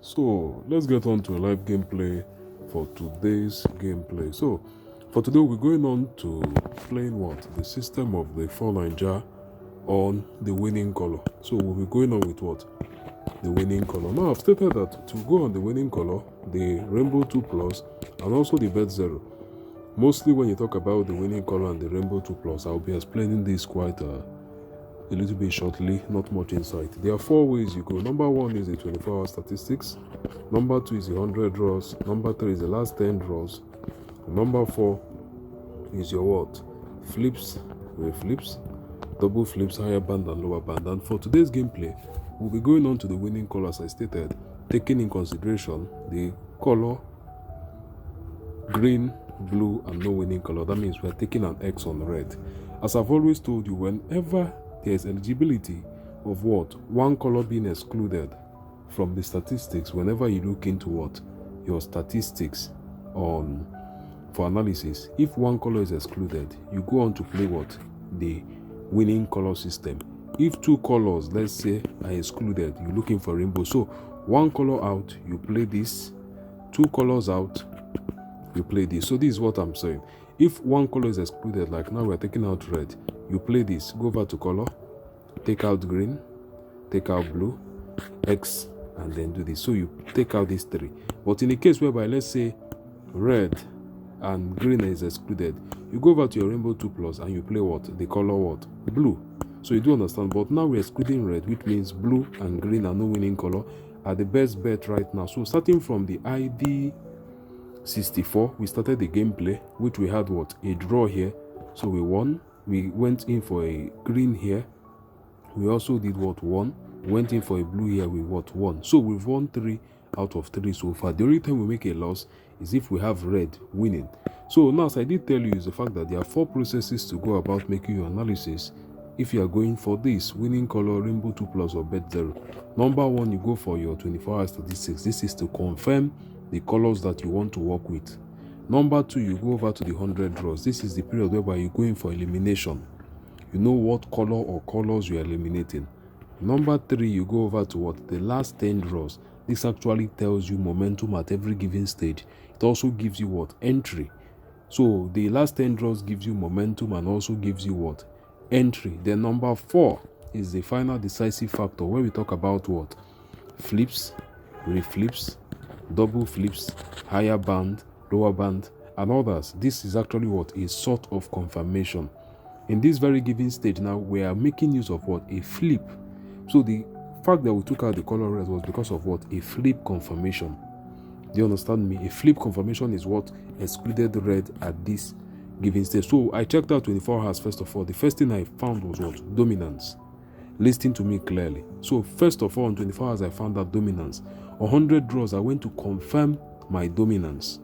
So let's get on to a live gameplay for today's gameplay. So for today we're going on to playing what? The system of the Bet9ja on the winning color. So we'll be going on with what? The winning color. Now I've stated that to go on the winning color, the rainbow 2 plus and also the Bet0. Mostly when you talk about the winning color and the rainbow 2 plus, I'll be explaining this quite a little bit shortly, not much insight. There are 4 ways you go. Number 1 is the 24-hour statistics. Number 2 is the 100 draws. Number 3 is the last 10 draws. Number 4 is your what? Flips, reflips, double flips, higher band and lower band. And for today's gameplay, we'll be going on to the winning color as I stated, taking in consideration the color green, blue and no winning color. That means we're taking an X on red. As I've always told you, whenever there is eligibility of what? One color being excluded from the statistics, whenever you look into what? Your statistics on for analysis, if one color is excluded, you go on to play what? The winning color system. If 2 colors, let's say, are excluded, you're looking for rainbow. So 1 color out, you play this. 2 colors out, you play this. So this is what I'm saying. If 1 color is excluded, like now we're taking out red, you play this. Go over to color, take out green, take out blue, X, and then do this. So you take out these 3. But in a case whereby, let's say, red and green is excluded, you go over to your rainbow 2 plus and you play what? The color what? Blue. So you do understand. But now we're excluding red, which means blue and green are no winning color, are the best bet right now. So starting from the ID 64, we started the gameplay, which we had what? A draw here. So we won. We went in for a green here. We also did what? 1. Went in for a blue here. We what? 1. So we've won 3 out of 3 so far. The only time we make a loss is if we have red winning. So now, as I did tell you, is the fact that there are 4 processes to go about making your analysis if you are going for this winning color, rainbow 2 plus or Bet0. Number 1, you go for your 24-hour statistics. This is to confirm the colors that you want to work with. Number 2, you go over to the 100 draws. This is the period whereby you're going for elimination. You know what color or colors you are eliminating. Number 3, you go over to what? The last 10 draws. This actually tells you momentum at every given stage. It also gives you what? Entry. So the last 10 draws gives you momentum and also gives you what? Entry. Then number 4 is the final decisive factor, where we talk about what? Flips, reflips, double flips, higher band, lower band and others. This is actually what? A sort of confirmation. In this very given stage now, we are making use of what? A flip. So the fact that we took out the color red was because of what? A flip confirmation. Do you understand me? A flip confirmation is what excluded red at this given stage. So I checked out 24 hours first of all. The first thing I found was what? Dominance. Listen to me clearly. So first of all, on 24 hours I found that dominance. 100 draws, I went to confirm my dominance.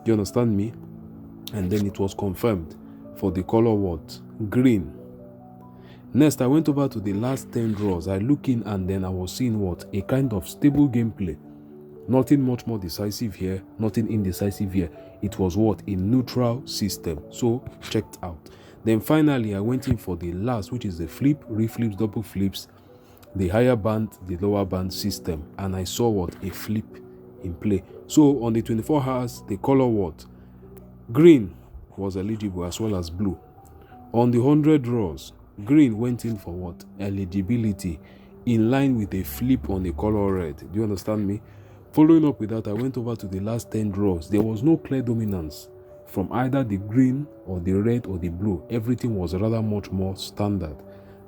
Do you understand me? And then it was confirmed for the color what? Green. Next, I went over to the last 10 draws. I look in and then I was seeing what? A kind of stable gameplay. Nothing much more decisive here, nothing indecisive here. It was what? A neutral system. So, checked out. Then finally, I went in for the last, which is the flip, reflips, double flips, the higher band, the lower band system. And I saw what? A flip in play. So, on the 24 hours, the color what? Green was eligible as well as blue. On the 100 draws, green went in for what? Eligibility, in line with a flip on the color red. Do you understand me? Following up with that, I went over to the last 10 draws. There was no clear dominance from either the green or the red or the blue. Everything was rather much more standard.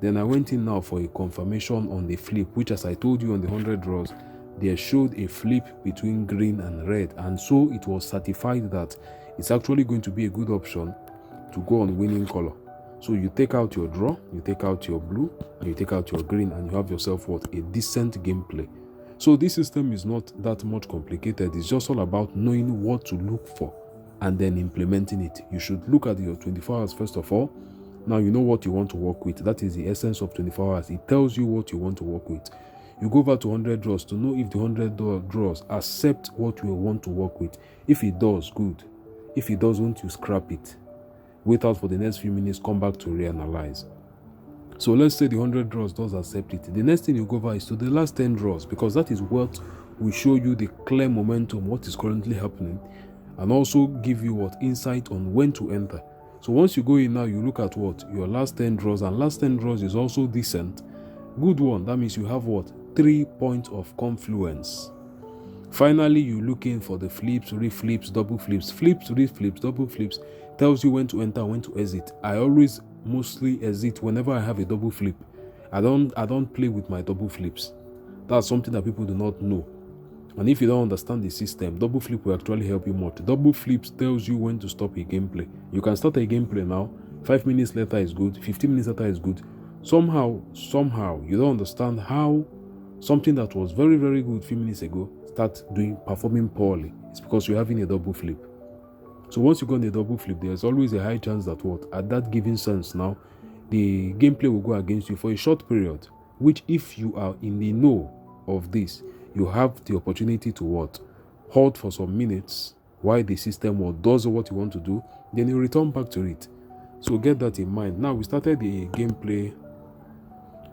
Then I went in now for a confirmation on the flip, which, as I told you, on the 100 draws, there showed a flip between green and red. And so it was certified that it's actually going to be a good option to go on winning color. So you take out your draw, you take out your blue, and you take out your green, and you have yourself what? A decent gameplay. So this system is not that much complicated. It's just all about knowing what to look for and then implementing it. You should look at your 24 hours first of all. Now you know what you want to work with. That is the essence of 24 hours. It tells you what you want to work with. You go over to 100 draws to know if the 100 draws accept what you want to work with. If it does, good. If it doesn't, you scrap it. Wait out for the next few minutes, come back to reanalyze. So let's say the 100 draws does accept it. The next thing you go over is to the last 10 draws, because that is what will show you the clear momentum, what is currently happening, and also give you what insight on when to enter. So once you go in now, you look at what your last 10 draws, and last 10 draws is also decent, good one. That means you have what 3 points of confluence. Finally, you looking for the flips, reflips, double flips, reflips, double flips, tells you when to enter, when to exit. I always mostly exit whenever I have a double flip. I don't play with my double flips. That's something that people do not know. And if you don't understand the system, double flip will actually help you much. Double flips tells you when to stop a gameplay. You can start a gameplay now, 5 minutes later is good, 15 minutes later is good. Somehow, you don't understand how something that was very, very good a few minutes ago performing poorly. It's because you're having a double flip. So once you go on a double flip, there's always a high chance that at that given sense now, the gameplay will go against you for a short period, which if you are in the know of this, you have the opportunity to halt for some minutes while the system does what you want to do, then you return back to it. So get that in mind. Now we started the gameplay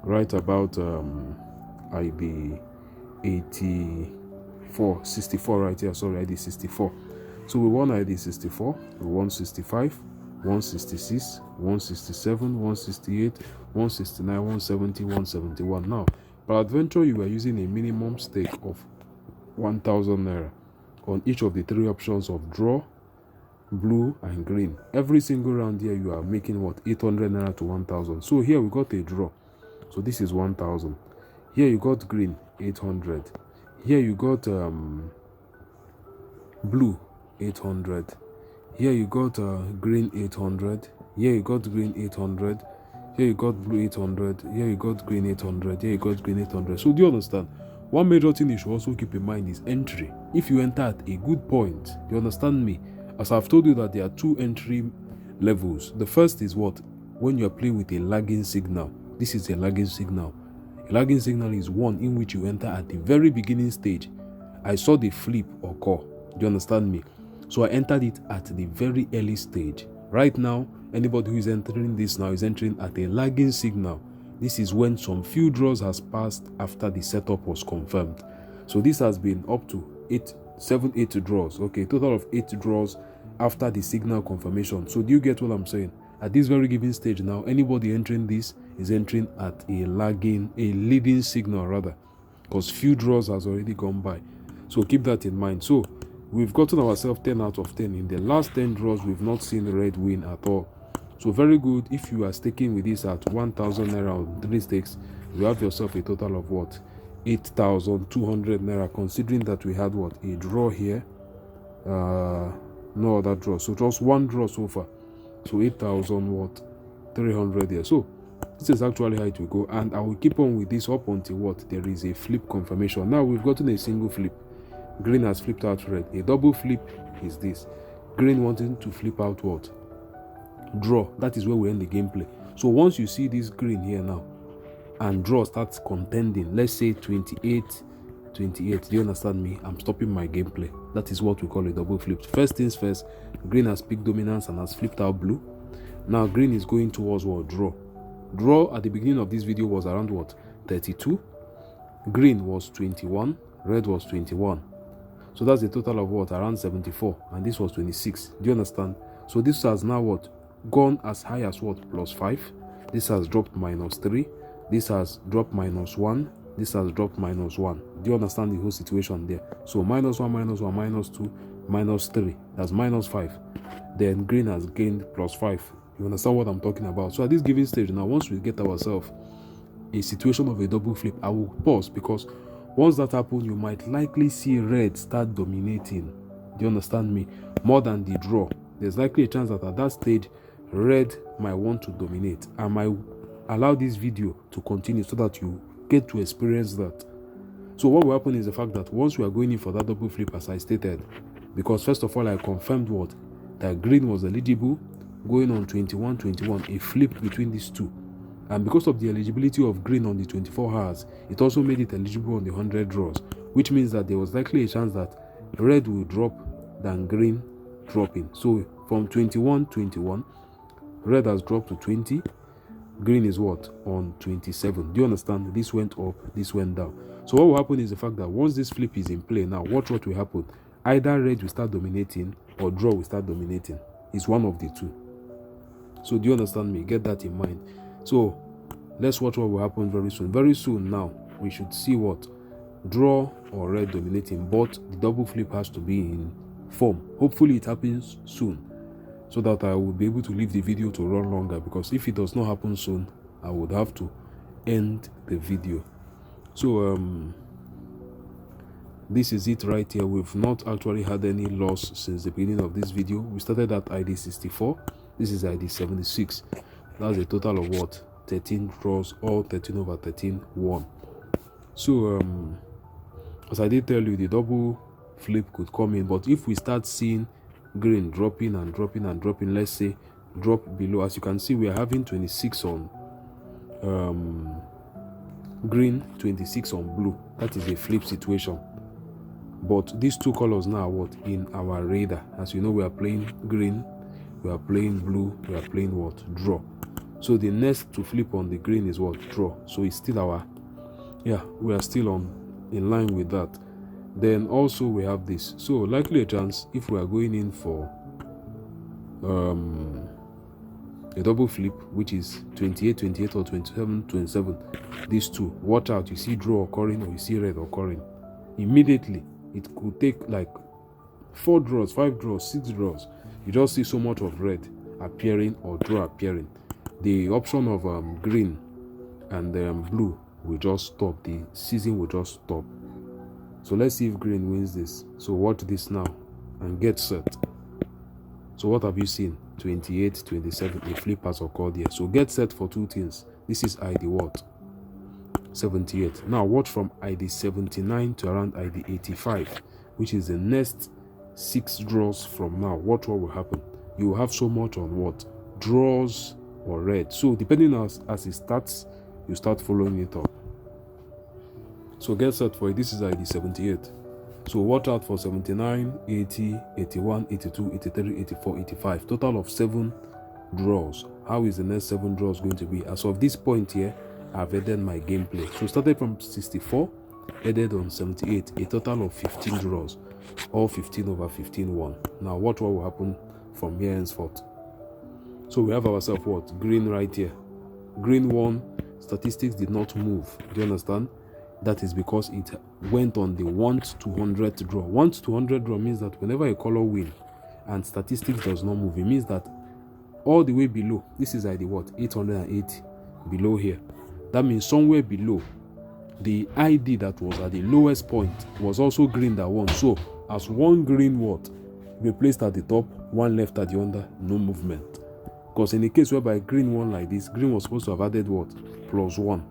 right about ID 64 right here. Sorry, ID 64. So we won ID 64, we won 65, 166, 167, 168, 169, 170, 171. Now, per adventure, you are using a minimum stake of 1,000 naira on each of the 3 options of draw, blue, and green. Every single round here, you are making 800 naira to 1,000. So here we got a draw. So this is 1,000. Here you got green, 800. Here you got blue, 800. Here you got green, 800. Here you got green, 800. Here you got blue, 800. Here you got green, 800. Here you got green, 800. So do you understand? One major thing you should also keep in mind is entry. If you enter at a good point, do you understand me? As I've told you that there are 2 entry levels. The first is when you are playing with a lagging signal. This is a lagging signal. A lagging signal is one in which you enter at the very beginning stage. I saw the flip occur. Do you understand me? So I entered it at the very early stage. Right now, anybody who is entering this now is entering at a lagging signal. This is when some few draws has passed after the setup was confirmed. So this has been up to 8 draws. Okay, total of 8 draws after the signal confirmation. So do you get what I'm saying? At this very given stage now, anybody entering this is entering at a leading signal rather, because few draws has already gone by. So keep that in mind. So we've gotten ourselves 10 out of 10. In the last 10 draws, we've not seen red win at all. So very good. If you are sticking with this at 1,000 naira on 3 stakes, you have yourself a total of 8,200 naira, considering that we had a draw here, no other draw, so just one draw so far. So 8,300 here. So this is actually how it will go, and I will keep on with this up until there is a flip confirmation. Now we've gotten a single flip. Green has flipped out red. A double flip is this. Green wanting to flip out draw. That is where we end the gameplay. So once you see this green here now and draw starts contending, let's say 28, do you understand me? I'm stopping my gameplay. That is what we call a double flip. First things first, green has picked dominance and has flipped out blue. Now green is going towards draw. Draw at the beginning of this video was around 32. Green was 21, red was 21. So that's a total of around 74, and this was 26. Do you understand? So this has now gone as high as +5. This has dropped -3. This has dropped -1. This has dropped -1. Do you understand the whole situation there? So -1, -1, -2, -3. That's -5. Then green has gained +5. You understand what I'm talking about? So at this given stage now, once we get ourselves a situation of a double flip, I will pause, because once that happens, you might likely see red start dominating. Do you understand me? More than the draw. There's likely a chance that at that stage, red might want to dominate. I might allow this video to continue so that you get to experience that. So what will happen is the fact that once we are going in for that double flip, as I stated, because first of all I confirmed that green was eligible, going on 21, a flip between these two, and because of the eligibility of green on the 24 hours, it also made it eligible on the 100 draws, which means that there was likely a chance that red will drop than green dropping. So from 21, red has dropped to 20, green is on 27. Do you understand? This went up, this went down. So what will happen is the fact that once this flip is in play, now watch what will happen. Either red will start dominating or draw will start dominating. It's one of the two. So do you understand me? Get that in mind. So let's watch what will happen very soon. Very soon now, we should see what? Draw or red dominating, but the double flip has to be in form. Hopefully it happens soon, so that I will be able to leave the video to run longer, because if it does not happen soon, I would have to end the video. So this is it right here. We've not actually had any loss since the beginning of this video. We started at ID 64. This is ID 76. That's a total of what? 13 draws, all 13 over 13 won. So as I did tell you, the double flip could come in, but if we start seeing green dropping and dropping and dropping, let's say drop below, as you can see, we are having 26 on green, 26 on blue. That is a flip situation. But these two colors now are what? In our radar. As you know, we are playing green, we are playing blue, we are playing what? Draw. So the next to flip on the green is what? Draw. So it's still our, yeah, we are still in line with that. Then also we have this. So likely a chance, if we are going in for a double flip, which is 28 28 or 27 27, these two, watch out. You see draw occurring or you see red occurring, immediately it could take like 4 draws, 5 draws, 6 draws. You just see so much of red appearing or draw appearing. The option of green and blue will just stop. The season will just stop. So let's see if green wins this. So watch this now and get set. So what have you seen? 28 27, a flip has occurred here. So get set for 2 things. This is ID what? 78. Now watch from ID 79 to around ID 85, which is the next 6 draws from now. Watch what will happen. You will have so much on what? Draws or red. So depending as it starts, you start following it up. So get set for it. This is ID 78. So watch out for 79, 80, 81, 82, 83, 84, 85. Total of 7 draws. How is the next 7 draws going to be? As of this point here, I've added my gameplay. So started from 64, added on 78, a total of 15 draws. All 15 over 15 won. Now watch what will happen from here henceforth. So we have ourselves what? Green right here. Green won. Statistics did not move. Do you understand? That is because it went on the 1 to 100 draw. 1 to 100 draw means that whenever a color win and statistics does not move, it means that all the way below, this is ID what? 880 below here. That means somewhere below, the ID that was at the lowest point was also green that won. So as one green what? Replaced at the top, one left at the under, no movement. Because in the case whereby green won like this, green was supposed to have added what? +1.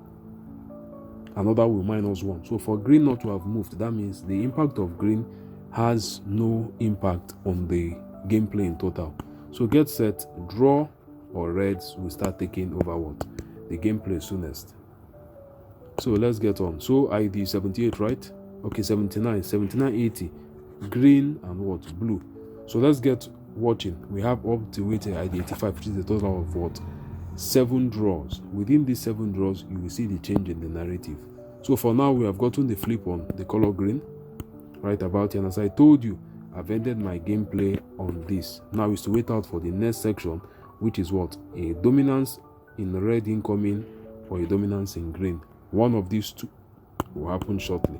Another will -1. So for green not to have moved, that means the impact of green has no impact on the gameplay in total. So get set, draw or reds will start taking over what? The gameplay soonest. So let's get on. So ID 78, right? Okay, 79, 79, 80, green and what? Blue. So let's get watching. We have up to wait ID 85, which is a total of what? 7 draws. Within these 7 draws, you will see the change in the narrative. So for now, we have gotten the flip on the color green right about here. And as I told you, I've ended my gameplay on this. Now is to wait out for the next section, which is what? A dominance in red incoming or a dominance in green. One of these two will happen shortly.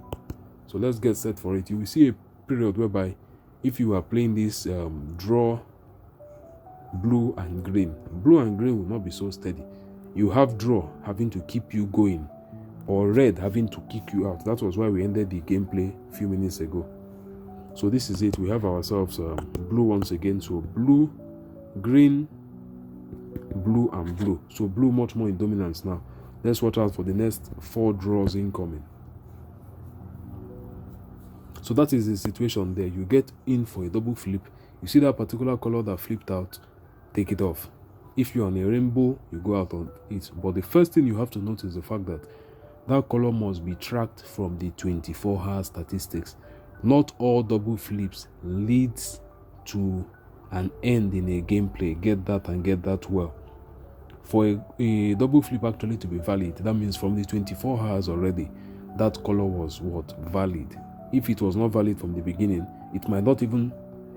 So let's get set for it. You will see a period whereby if you are playing this draw blue and green will not be so steady. You have draw having to keep you going or red having to kick you out. That was why we ended the gameplay a few minutes ago. So this is it. We have ourselves blue once again. So blue, green, blue and blue. So blue much more in dominance now. Let's watch out for the next 4 draws incoming. So that is the situation there. You get in for a double flip. You see that particular color that flipped out, take it off. If you're on a rainbow, you go out on it. But the first thing you have to notice is the fact that that color must be tracked from the 24-hour statistics. Not all double flips leads to an end in a gameplay. Get that and get that well. For a double flip actually to be valid, that means from the 24 hours already, that color was what? Valid. If it was not valid from the beginning, it might not even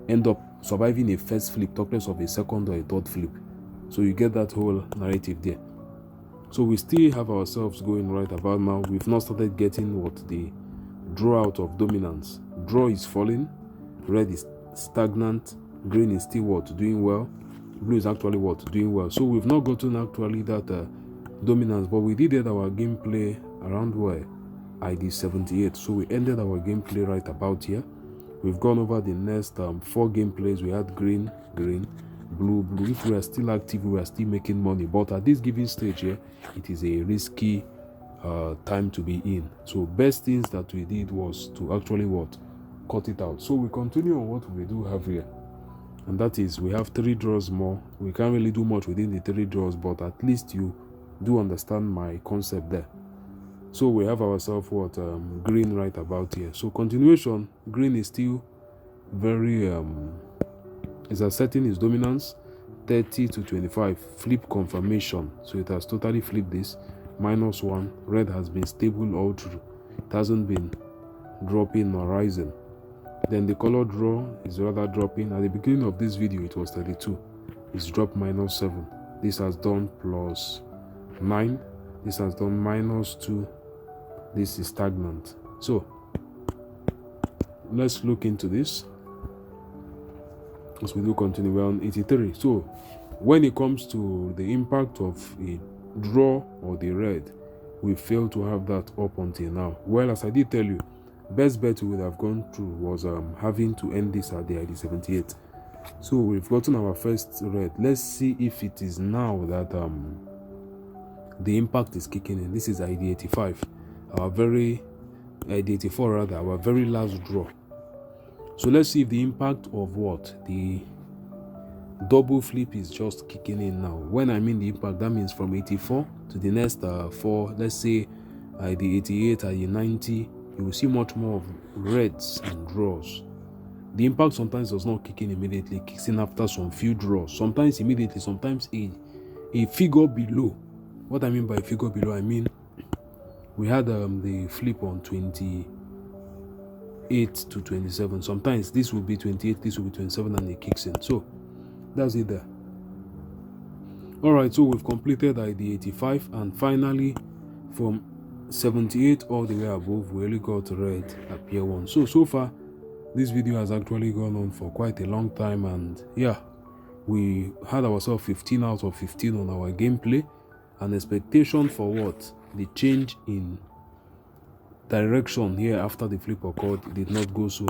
end up surviving a first flip, talk less of a second or a third flip. So you get that whole narrative there. So we still have ourselves going right about now. We've not started getting what? The draw out of dominance. Draw is falling, red is stagnant, green is still what? Doing well, blue is actually what? Doing well. So we've not gotten actually that dominance, but we did get our gameplay around where? ID 78. So we ended our gameplay right about here. We've gone over the next 4 gameplays. We had green, green, blue, blue. If we are still active, we are still making money, but at this given stage here, it is a risky time to be in. So best things that we did was to actually what? Cut it out. So we continue on what we do have here, and that is we have 3 draws more. We can't really do much within the 3 draws, but at least you do understand my concept there. So we have ourselves what? Green right about here. So continuation, green is still very is asserting its dominance, 30 to 25, flip confirmation. So it has totally flipped this, -1. Red has been stable all through, it hasn't been dropping or rising. Then the color draw is rather dropping. At the beginning of this video it was 32, it's dropped -7. This has done +9, this has done -2, this is stagnant. So let's look into this as we do continue. We're on 83. So when it comes to the impact of a draw or the red, we failed to have that up until now. Well, as I did tell you, best bet we would have gone through was having to end this at the ID 78. So we've gotten our first red. Let's see if it is now that the impact is kicking in. This is ID 85, our very ID 84 rather, our very last draw. So let's see if the impact of what? The double flip is just kicking in now. When I mean the impact, that means from 84 to the next 4, let's say ID 88, ID 90, you will see much more of reds and draws. The impact sometimes does not kick in immediately, it kicks in after some few draws, sometimes immediately, sometimes a figure below. What I mean by figure below, I mean we had the flip on 28 to 27. Sometimes this will be 28, this will be 27, and it kicks in. So that's it there. Alright, so we've completed ID 85, and finally from 78 all the way above we only got red at Pier 1. So far this video has actually gone on for quite a long time, and yeah, we had ourselves 15 out of 15 on our gameplay. An expectation for what? The change in direction here after the flip occurred did not go so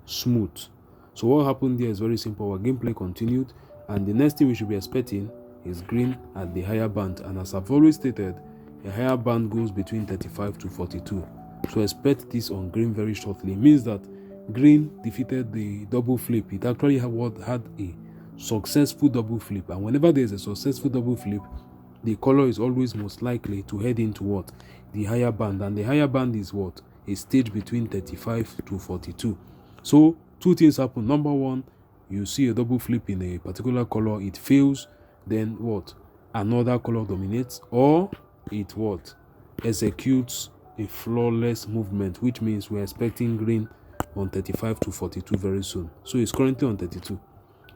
smooth. So what happened here is very simple. Our gameplay continued, and the next thing we should be expecting is green at the higher band. And as I've always stated, a higher band goes between 35 to 42. So expect this on green very shortly. It means that green defeated the double flip. It actually had a successful double flip, and whenever there's a successful double flip, the color is always most likely to head into what? The higher band. And the higher band is what? A stage between 35 to 42. So 2 things happen. Number 1, you see a double flip in a particular color, it fails, then what? Another color dominates, or it what? Executes a flawless movement, which means we're expecting green on 35 to 42 very soon. So it's currently on 32,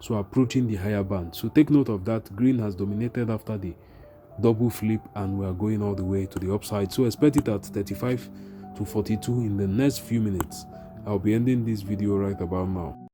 so approaching the higher band. So take note of that. Green has dominated after the double flip, and we are going all the way to the upside. So expect it at 35 to 42 in the next few minutes. I'll be ending this video right about now.